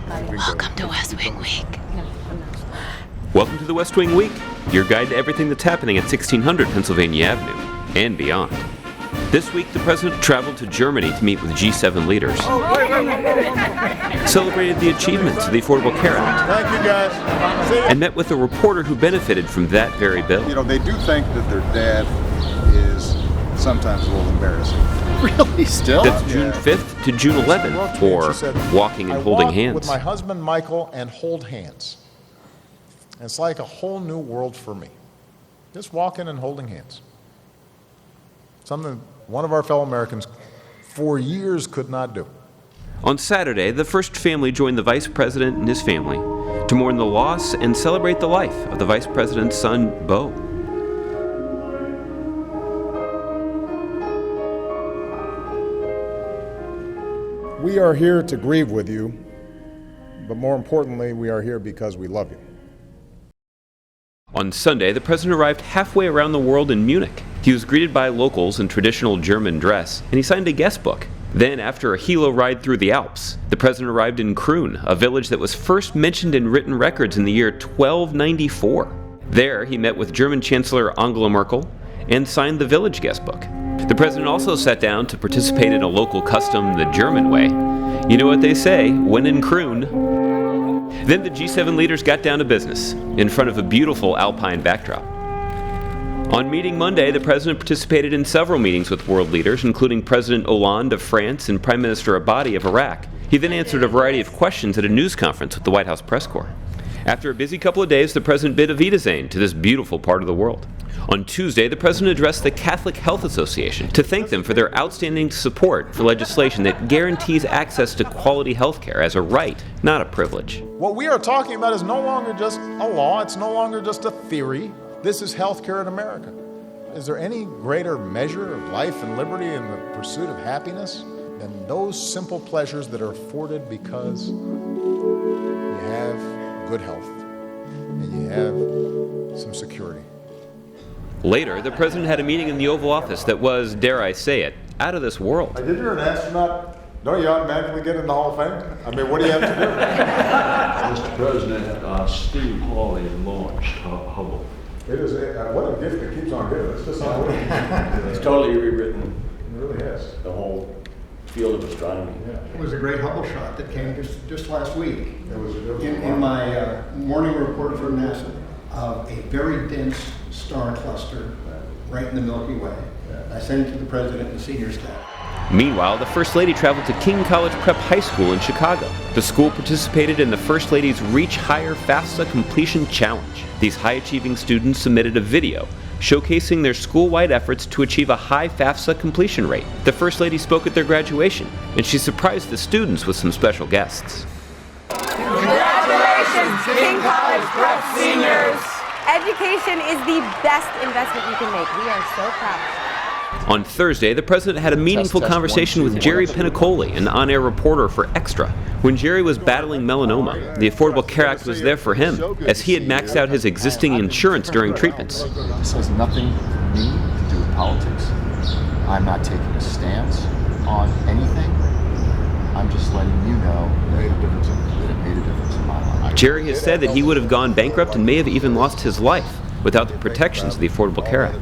Welcome to West Wing Week. Welcome to the West Wing Week, your guide to everything that's happening at 1600 Pennsylvania Avenue and beyond. This week, the president traveled to Germany to meet with G7 leaders, celebrated the achievements of the Affordable Care Act, Thank you, guys. and met with a reporter who benefited from that very bill. You know, they do think that their dad is sometimes a little embarrassing. Really? Still? That's June 5th to June 11th, or walking and holding I walk hands. with my husband Michael and hold hands. And it's like a whole new world for me. Just walking and holding hands. Something one of our fellow Americans for years could not do. On Saturday, the first family joined the vice president and his family to mourn the loss and celebrate the life of the vice president's son, Beau. We are here to grieve with you, but more importantly, we are here because we love you. On Sunday, the president arrived halfway around the world in Munich. He was greeted by locals in traditional German dress, and he signed a guest book. Then, after a helo ride through the Alps, the president arrived in Krun, a village that was first mentioned in written records in the year 1294. There, he met with German Chancellor Angela Merkel and signed the village guest book. The president also sat down to participate in a local custom the German way. You know what they say, when in Krun. Then the G7 leaders got down to business, in front of a beautiful alpine backdrop. On meeting Monday, the president participated in several meetings with world leaders, including President Hollande of France and Prime Minister Abadi of Iraq. He then answered a variety of questions at a news conference with the White House press corps. After a busy couple of days, the president bid Auf Wiedersehen to this beautiful part of the world. On Tuesday, the president addressed the Catholic Health Association to thank them for their outstanding support for legislation that guarantees access to quality health care as a right, not a privilege. What we are talking about is no longer just a law, it's no longer just a theory. This is health care in America. Is there any greater measure of life and liberty in the pursuit of happiness than those simple pleasures that are afforded because you have good health and you have some security? Later, the president had a meeting in the Oval Office that was, dare I say it, out of this world. I did you're an astronaut. Don't you automatically get in the Hall of Fame? I mean, what do you have to Mr. President, Steve Hawley launched Hubble. do? It is what a gift that keeps on giving. It's just unbelievable. It's totally rewritten It really is. the whole field of astronomy. It was a great Hubble shot that came just last week. It was In my morning report for NASA, a very dense star cluster right in the Milky Way. I sent it to the president and the senior staff. Meanwhile, the First Lady traveled to King College Prep High School in Chicago. The school participated in the First Lady's Reach Higher FAFSA Completion Challenge. These high-achieving students submitted a video showcasing their school-wide efforts to achieve a high FAFSA completion rate. The First Lady spoke at their graduation, and she surprised the students with some special guests. Congratulations, King College Prep seniors! Education is the best investment you can make. We are so proud. On Thursday, the president had a meaningful conversation with Jerry Penacoli, an on-air reporter for Extra. When Jerry was battling melanoma, the Affordable Care Act was there for him, as he had maxed out his existing insurance during treatments. This has nothing for me to do with politics. I'm not taking a stance on anything. I'm just letting you know that it made a difference in my life. Jerry has said that he would have gone bankrupt and may have even lost his life without the protections of the Affordable Care Act.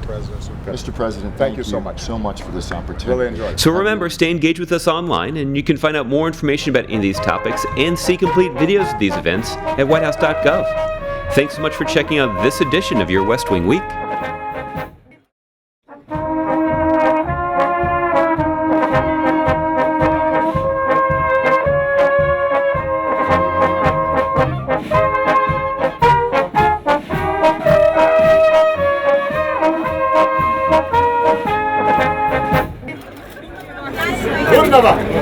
Mr. President, thank you so much for this opportunity. Really enjoyed it. So remember, stay engaged with us online, and you can find out more information about any of these topics and see complete videos of these events at whitehouse.gov. Thanks so much for checking out this edition of your West Wing Week. Wunderbar.